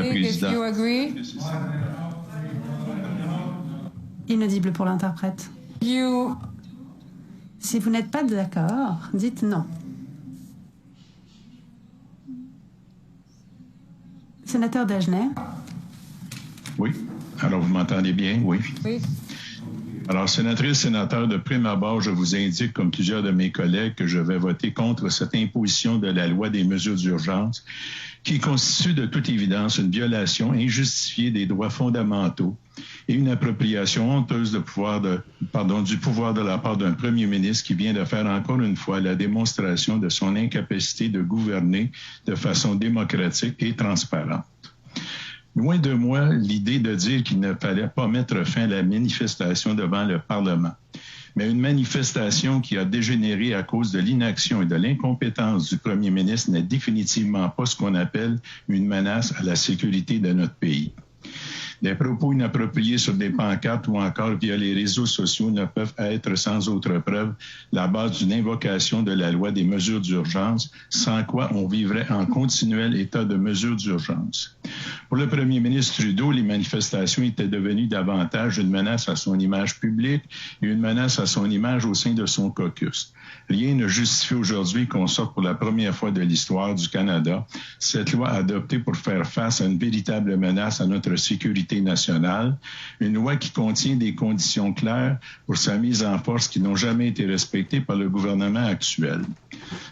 Présidente. Inaudible pour l'interprète. Si vous n'êtes pas d'accord, dites non. Sénateur Dagenais. Oui. Alors, vous m'entendez bien? Oui. Oui. Alors, sénatrice, sénateur, de prime abord, je vous indique, comme plusieurs de mes collègues, que je vais voter contre cette imposition de la loi des mesures d'urgence qui constitue de toute évidence une violation injustifiée des droits fondamentaux et une appropriation honteuse du pouvoir de la part d'un premier ministre qui vient de faire encore une fois la démonstration de son incapacité de gouverner de façon démocratique et transparente. Loin de moi l'idée de dire qu'il ne fallait pas mettre fin à la manifestation devant le Parlement. Mais une manifestation qui a dégénéré à cause de l'inaction et de l'incompétence du premier ministre n'est définitivement pas ce qu'on appelle une menace à la sécurité de notre pays. Des propos inappropriés sur des pancartes ou encore via les réseaux sociaux ne peuvent être sans autre preuve la base d'une invocation de la loi des mesures d'urgence, sans quoi on vivrait en continuel état de mesures d'urgence. Pour le premier ministre Trudeau, les manifestations étaient devenues davantage une menace à son image publique et une menace à son image au sein de son caucus. Rien ne justifie aujourd'hui qu'on sorte pour la première fois de l'histoire du Canada cette loi adoptée pour faire face à une véritable menace à notre sécurité nationale, une loi qui contient des conditions claires pour sa mise en force qui n'ont jamais été respectées par le gouvernement actuel.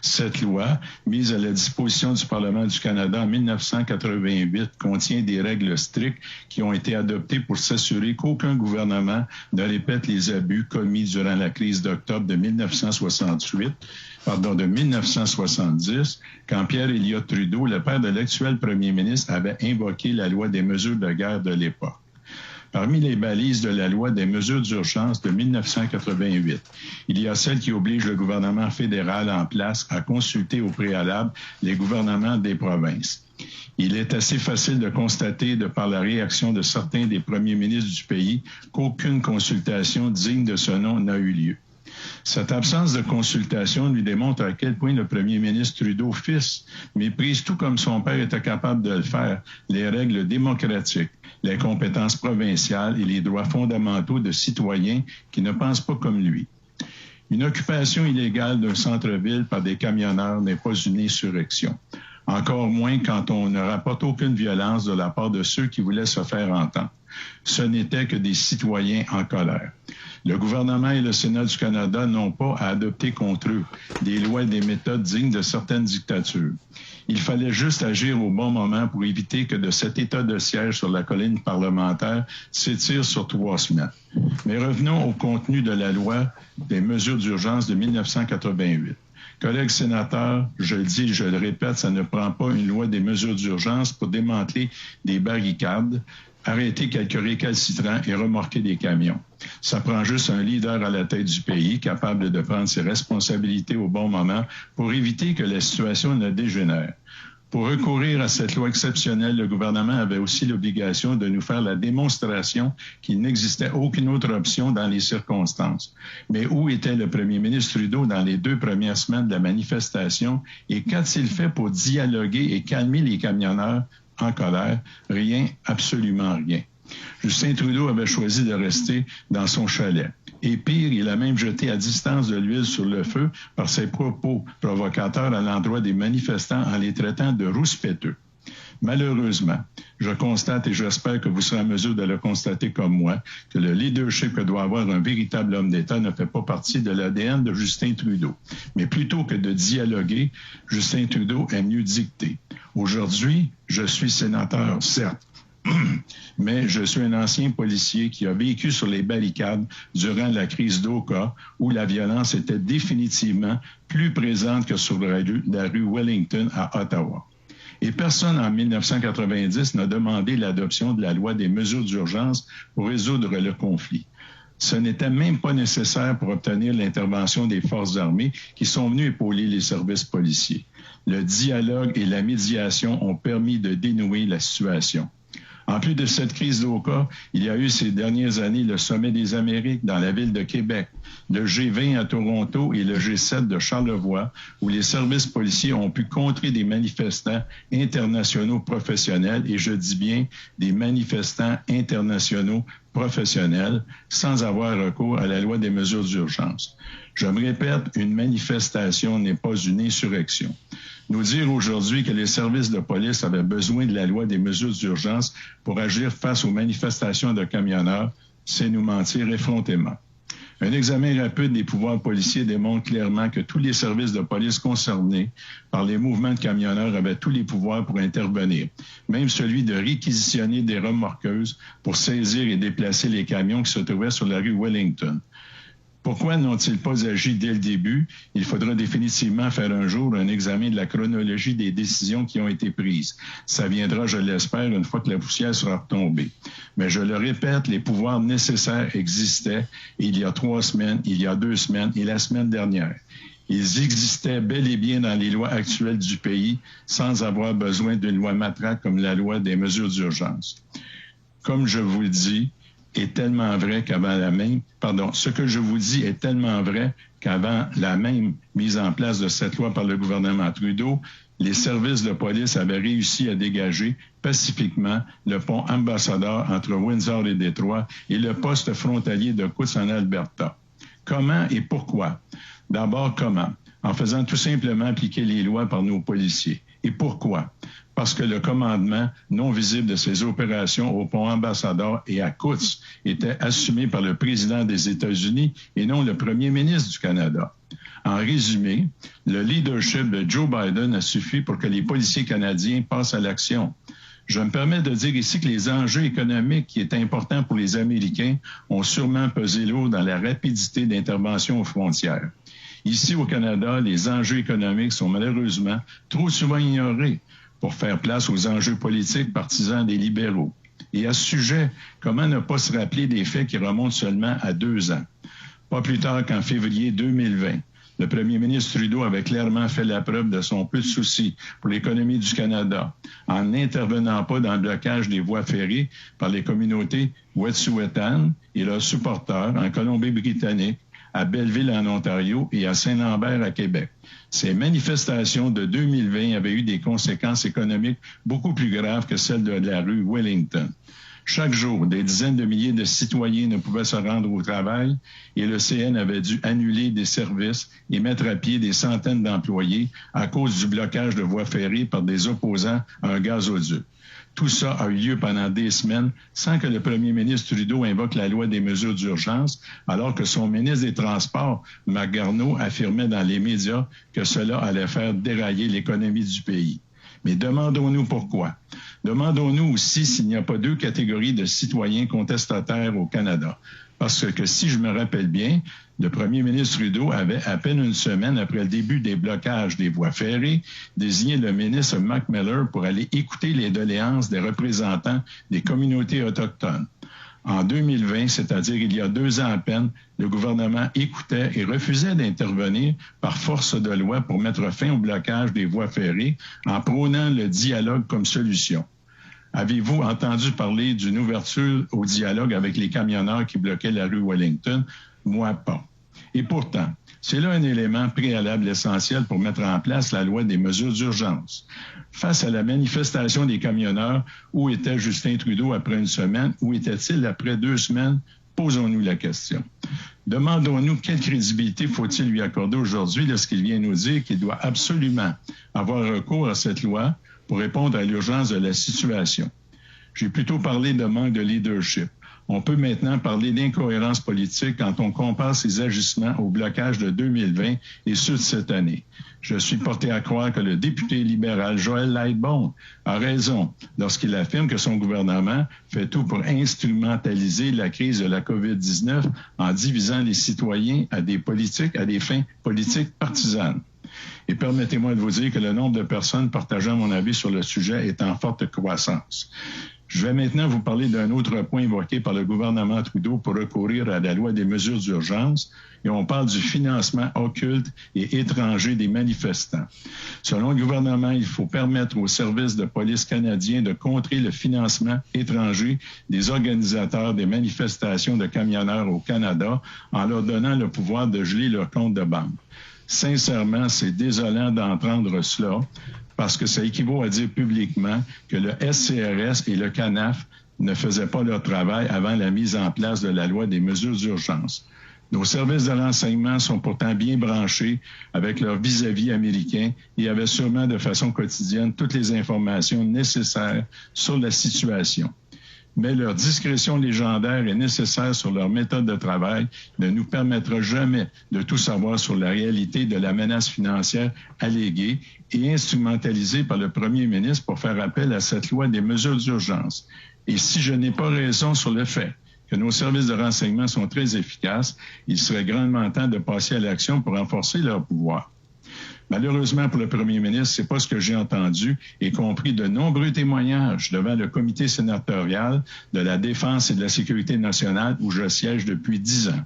Cette loi, mise à la disposition du Parlement du Canada en 1988, contient des règles strictes qui ont été adoptées pour s'assurer qu'aucun gouvernement ne répète les abus commis durant la crise d'octobre de 1970, quand Pierre Elliott Trudeau, le père de l'actuel premier ministre, avait invoqué la loi des mesures de guerre de l'époque. Parmi les balises de la loi des mesures d'urgence de 1988, il y a celle qui oblige le gouvernement fédéral en place à consulter au préalable les gouvernements des provinces. Il est assez facile de constater, de par la réaction de certains des premiers ministres du pays, qu'aucune consultation digne de ce nom n'a eu lieu. Cette absence de consultation lui démontre à quel point le premier ministre Trudeau, fils, méprise tout comme son père était capable de le faire, les règles démocratiques, les compétences provinciales et les droits fondamentaux de citoyens qui ne pensent pas comme lui. Une occupation illégale d'un centre-ville par des camionneurs n'est pas une insurrection. Encore moins quand on ne rapporte aucune violence de la part de ceux qui voulaient se faire entendre. Ce n'était que des citoyens en colère. Le gouvernement et le Sénat du Canada n'ont pas à adopter contre eux des lois et des méthodes dignes de certaines dictatures. Il fallait juste agir au bon moment pour éviter que de cet état de siège sur la colline parlementaire s'étire sur 3 semaines. Mais revenons au contenu de la loi des mesures d'urgence de 1988. Collègues sénateurs, je le dis et je le répète, ça ne prend pas une loi des mesures d'urgence pour démanteler des barricades, arrêter quelques récalcitrants et remorquer des camions. Ça prend juste un leader à la tête du pays capable de prendre ses responsabilités au bon moment pour éviter que la situation ne dégénère. Pour recourir à cette loi exceptionnelle, le gouvernement avait aussi l'obligation de nous faire la démonstration qu'il n'existait aucune autre option dans les circonstances. Mais où était le premier ministre Trudeau dans les 2 premières semaines de la manifestation et qu'a-t-il fait pour dialoguer et calmer les camionneurs en colère? Rien, absolument rien. Justin Trudeau avait choisi de rester dans son chalet. Et pire, il a même jeté à distance de l'huile sur le feu par ses propos provocateurs à l'endroit des manifestants en les traitant de rouspéteux. Malheureusement, je constate et j'espère que vous serez en mesure de le constater comme moi, que le leadership que doit avoir un véritable homme d'État ne fait pas partie de l'ADN de Justin Trudeau. Mais plutôt que de dialoguer, Justin Trudeau aime mieux dicter. Aujourd'hui, je suis sénateur, certes, mais je suis un ancien policier qui a vécu sur les barricades durant la crise d'Oka, où la violence était définitivement plus présente que sur la rue Wellington à Ottawa. Et personne en 1990 n'a demandé l'adoption de la loi des mesures d'urgence pour résoudre le conflit. Ce n'était même pas nécessaire pour obtenir l'intervention des forces armées qui sont venues épauler les services policiers. Le dialogue et la médiation ont permis de dénouer la situation. En plus de cette crise d'Oka, il y a eu ces dernières années le Sommet des Amériques dans la ville de Québec, le G20 à Toronto et le G7 de Charlevoix, où les services policiers ont pu contrer des manifestants internationaux professionnels, et je dis bien des manifestants internationaux professionnels, sans avoir recours à la loi des mesures d'urgence. Je me répète, une manifestation n'est pas une insurrection. Nous dire aujourd'hui que les services de police avaient besoin de la loi des mesures d'urgence pour agir face aux manifestations de camionneurs, c'est nous mentir effrontément. Un examen rapide des pouvoirs policiers démontre clairement que tous les services de police concernés par les mouvements de camionneurs avaient tous les pouvoirs pour intervenir, même celui de réquisitionner des remorqueuses pour saisir et déplacer les camions qui se trouvaient sur la rue Wellington. Pourquoi n'ont-ils pas agi dès le début? Il faudra définitivement faire un jour un examen de la chronologie des décisions qui ont été prises. Ça viendra, je l'espère, une fois que la poussière sera retombée. Mais je le répète, les pouvoirs nécessaires existaient il y a 3 semaines, il y a 2 semaines et la semaine dernière. Ils existaient bel et bien dans les lois actuelles du pays sans avoir besoin d'une loi matraque comme la loi des mesures d'urgence. Comme je vous le dis, est tellement vrai qu'avant la même, ce que je vous dis est tellement vrai qu'avant la même mise en place de cette loi par le gouvernement Trudeau, les services de police avaient réussi à dégager pacifiquement le pont Ambassadeur entre Windsor et Détroit et le poste frontalier de Coutts en Alberta. Comment et pourquoi? D'abord, comment? En faisant tout simplement appliquer les lois par nos policiers. Et pourquoi? Parce que le commandement non visible de ces opérations au pont Ambassadeur et à Coutts était assumé par le président des États-Unis et non le premier ministre du Canada. En résumé, le leadership de Joe Biden a suffi pour que les policiers canadiens passent à l'action. Je me permets de dire ici que les enjeux économiques qui étaient importants pour les Américains ont sûrement pesé lourd dans la rapidité d'intervention aux frontières. Ici, au Canada, les enjeux économiques sont malheureusement trop souvent ignorés pour faire place aux enjeux politiques partisans des libéraux. Et à ce sujet, comment ne pas se rappeler des faits qui remontent seulement à 2 ans? Pas plus tard qu'en février 2020, le premier ministre Trudeau avait clairement fait la preuve de son peu de souci pour l'économie du Canada en n'intervenant pas dans le blocage des voies ferrées par les communautés Wet'suwet'en et leurs supporters en Colombie-Britannique, à Belleville en Ontario et à Saint-Lambert à Québec. Ces manifestations de 2020 avaient eu des conséquences économiques beaucoup plus graves que celles de la rue Wellington. Chaque jour, des dizaines de milliers de citoyens ne pouvaient se rendre au travail et le CN avait dû annuler des services et mettre à pied des centaines d'employés à cause du blocage de voies ferrées par des opposants à un gazoduc. Tout ça a eu lieu pendant des semaines sans que le premier ministre Trudeau invoque la loi des mesures d'urgence, alors que son ministre des Transports, Marc Garneau, affirmait dans les médias que cela allait faire dérailler l'économie du pays. Mais demandons-nous pourquoi. Demandons-nous aussi s'il n'y a pas 2 catégories de citoyens contestataires au Canada. Parce que si je me rappelle bien, le premier ministre Trudeau avait, à peine une semaine après le début des blocages des voies ferrées, désigné le ministre Mac Miller pour aller écouter les doléances des représentants des communautés autochtones. En 2020, c'est-à-dire il y a 2 ans à peine, le gouvernement écoutait et refusait d'intervenir par force de loi pour mettre fin au blocage des voies ferrées en prônant le dialogue comme solution. Avez-vous entendu parler d'une ouverture au dialogue avec les camionneurs qui bloquaient la rue Wellington? Moi, pas. Et pourtant, c'est là un élément préalable essentiel pour mettre en place la loi des mesures d'urgence. Face à la manifestation des camionneurs, où était Justin Trudeau après une semaine? Où était-il après 2 semaines? Posons-nous la question. Demandons-nous quelle crédibilité faut-il lui accorder aujourd'hui lorsqu'il vient nous dire qu'il doit absolument avoir recours à cette loi pour répondre à l'urgence de la situation. J'ai plutôt parlé de manque de leadership. On peut maintenant parler d'incohérence politique quand on compare ses agissements au blocage de 2020 et ceux de cette année. Je suis porté à croire que le député libéral Joël Lightbourne a raison lorsqu'il affirme que son gouvernement fait tout pour instrumentaliser la crise de la COVID-19 en divisant les citoyens à des fins politiques partisanes. Et permettez-moi de vous dire que le nombre de personnes partageant mon avis sur le sujet est en forte croissance. Je vais maintenant vous parler d'un autre point évoqué par le gouvernement Trudeau pour recourir à la loi des mesures d'urgence, et on parle du financement occulte et étranger des manifestants. Selon le gouvernement, il faut permettre aux services de police canadiens de contrer le financement étranger des organisateurs des manifestations de camionneurs au Canada en leur donnant le pouvoir de geler leur compte de banque. Sincèrement, c'est désolant d'entendre cela, parce que ça équivaut à dire publiquement que le SCRS et le CANAF ne faisaient pas leur travail avant la mise en place de la loi des mesures d'urgence. Nos services de renseignement sont pourtant bien branchés avec leurs vis-à-vis américains et avaient sûrement de façon quotidienne toutes les informations nécessaires sur la situation. Mais leur discrétion légendaire est nécessaire sur leur méthode de travail ne nous permettra jamais de tout savoir sur la réalité de la menace financière alléguée et instrumentalisée par le premier ministre pour faire appel à cette loi des mesures d'urgence. Et si je n'ai pas raison sur le fait que nos services de renseignement sont très efficaces, il serait grandement temps de passer à l'action pour renforcer leur pouvoir. Malheureusement pour le premier ministre, c'est pas ce que j'ai entendu, y compris de nombreux témoignages devant le comité sénatorial de la Défense et de la Sécurité nationale où je siège depuis 10 ans.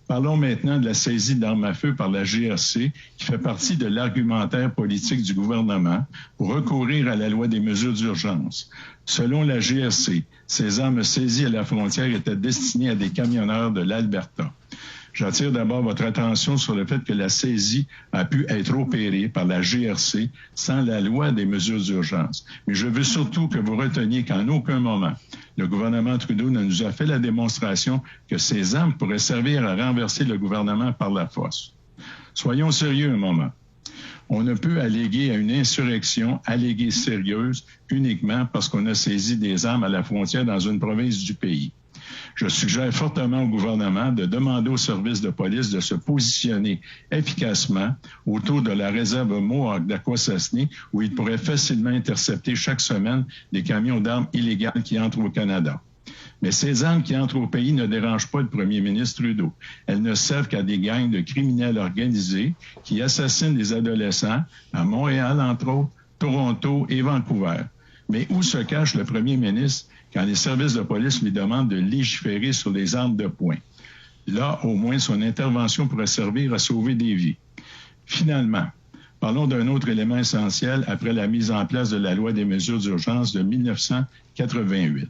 Parlons maintenant de la saisie d'armes à feu par la GRC, qui fait partie de l'argumentaire politique du gouvernement pour recourir à la loi des mesures d'urgence. Selon la GRC, ces armes saisies à la frontière étaient destinées à des camionneurs de l'Alberta. J'attire d'abord votre attention sur le fait que la saisie a pu être opérée par la GRC sans la loi des mesures d'urgence. Mais je veux surtout que vous reteniez qu'en aucun moment, le gouvernement Trudeau ne nous a fait la démonstration que ces armes pourraient servir à renverser le gouvernement par la force. Soyons sérieux un moment. On ne peut alléguer à une insurrection alléguée sérieuse uniquement parce qu'on a saisi des armes à la frontière dans une province du pays. Je suggère fortement au gouvernement de demander aux services de police de se positionner efficacement autour de la réserve Mohawk d'Akwesasne, où ils pourraient facilement intercepter chaque semaine des camions d'armes illégales qui entrent au Canada. Mais ces armes qui entrent au pays ne dérangent pas le premier ministre Trudeau. Elles ne servent qu'à des gangs de criminels organisés qui assassinent des adolescents à Montréal, entre autres, Toronto et Vancouver. Mais où se cache le premier ministre quand les services de police lui demandent de légiférer sur les armes de poing? Là, au moins, son intervention pourrait servir à sauver des vies. Finalement, parlons d'un autre élément essentiel après la mise en place de la loi des mesures d'urgence de 1988.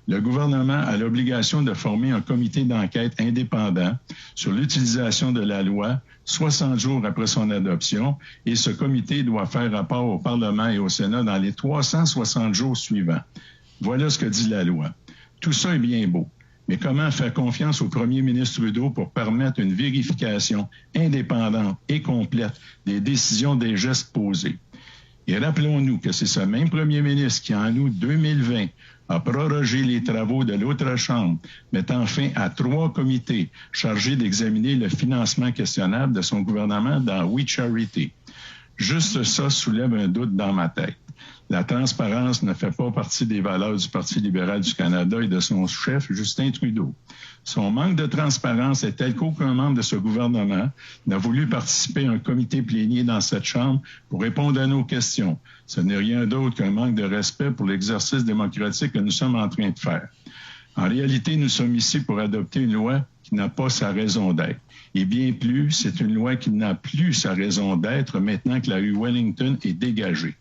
Le gouvernement a l'obligation de former un comité d'enquête indépendant sur l'utilisation de la loi 60 jours après son adoption, et ce comité doit faire rapport au Parlement et au Sénat dans les 360 jours suivants. Voilà ce que dit la loi. Tout ça est bien beau, mais comment faire confiance au premier ministre Trudeau pour permettre une vérification indépendante et complète des décisions des gestes posés? Et rappelons-nous que c'est ce même premier ministre qui, en août 2020, a prorogé les travaux de l'autre chambre, mettant fin à 3 comités chargés d'examiner le financement questionnable de son gouvernement dans We Charity. Juste ça soulève un doute dans ma tête. La transparence ne fait pas partie des valeurs du Parti libéral du Canada et de son chef, Justin Trudeau. Son manque de transparence est tel qu'aucun membre de ce gouvernement n'a voulu participer à un comité plénier dans cette Chambre pour répondre à nos questions. Ce n'est rien d'autre qu'un manque de respect pour l'exercice démocratique que nous sommes en train de faire. En réalité, nous sommes ici pour adopter une loi qui n'a pas sa raison d'être. Et bien plus, c'est une loi qui n'a plus sa raison d'être maintenant que la rue Wellington est dégagée.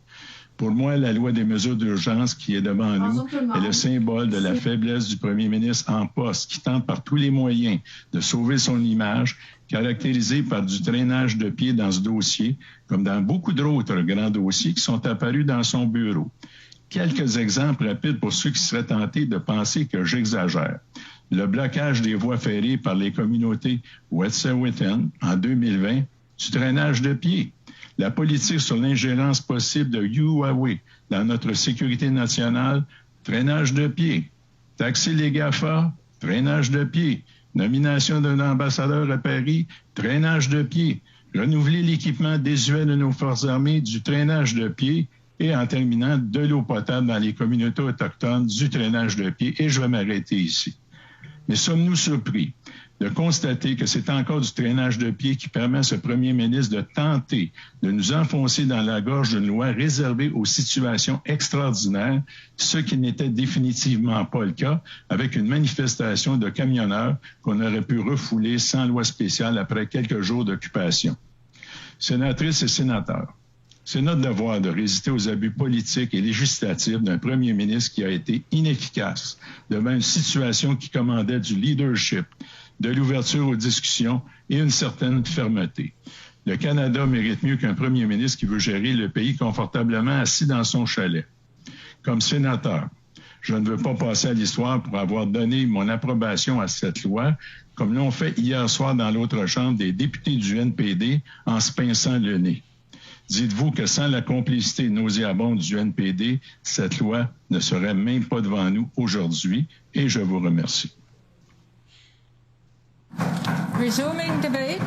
Pour moi, la loi des mesures d'urgence qui est devant nous est le symbole de la faiblesse du premier ministre en poste qui tente par tous les moyens de sauver son image, caractérisée par du traînage de pied dans ce dossier, comme dans beaucoup d'autres grands dossiers qui sont apparus dans son bureau. Quelques exemples rapides pour ceux qui seraient tentés de penser que j'exagère. Le blocage des voies ferrées par les communautés Wet'suwet'en en 2020, du traînage de pied. La politique sur l'ingérence possible de Huawei dans notre sécurité nationale, traînage de pied. Taxer les GAFA, traînage de pied. Nomination d'un ambassadeur à Paris, traînage de pied. Renouveler l'équipement désuet de nos forces armées, du traînage de pied. Et en terminant, de l'eau potable dans les communautés autochtones, du traînage de pied. Et je vais m'arrêter ici. Mais sommes-nous surpris? de constater que c'est encore du traînage de pied qui permet à ce premier ministre de tenter de nous enfoncer dans la gorge d'une loi réservée aux situations extraordinaires, ce qui n'était définitivement pas le cas, avec une manifestation de camionneurs qu'on aurait pu refouler sans loi spéciale après quelques jours d'occupation. Sénatrices et sénateurs, c'est notre devoir de résister aux abus politiques et législatifs d'un premier ministre qui a été inefficace devant une situation qui commandait du leadership, de l'ouverture aux discussions et une certaine fermeté. Le Canada mérite mieux qu'un premier ministre qui veut gérer le pays confortablement assis dans son chalet. Comme sénateur, je ne veux pas passer à l'histoire pour avoir donné mon approbation à cette loi, comme l'ont fait hier soir dans l'autre chambre des députés du NPD en se pinçant le nez. Dites-vous que sans la complicité nauséabonde du NPD, cette loi ne serait même pas devant nous aujourd'hui, et je vous remercie. Resuming debate.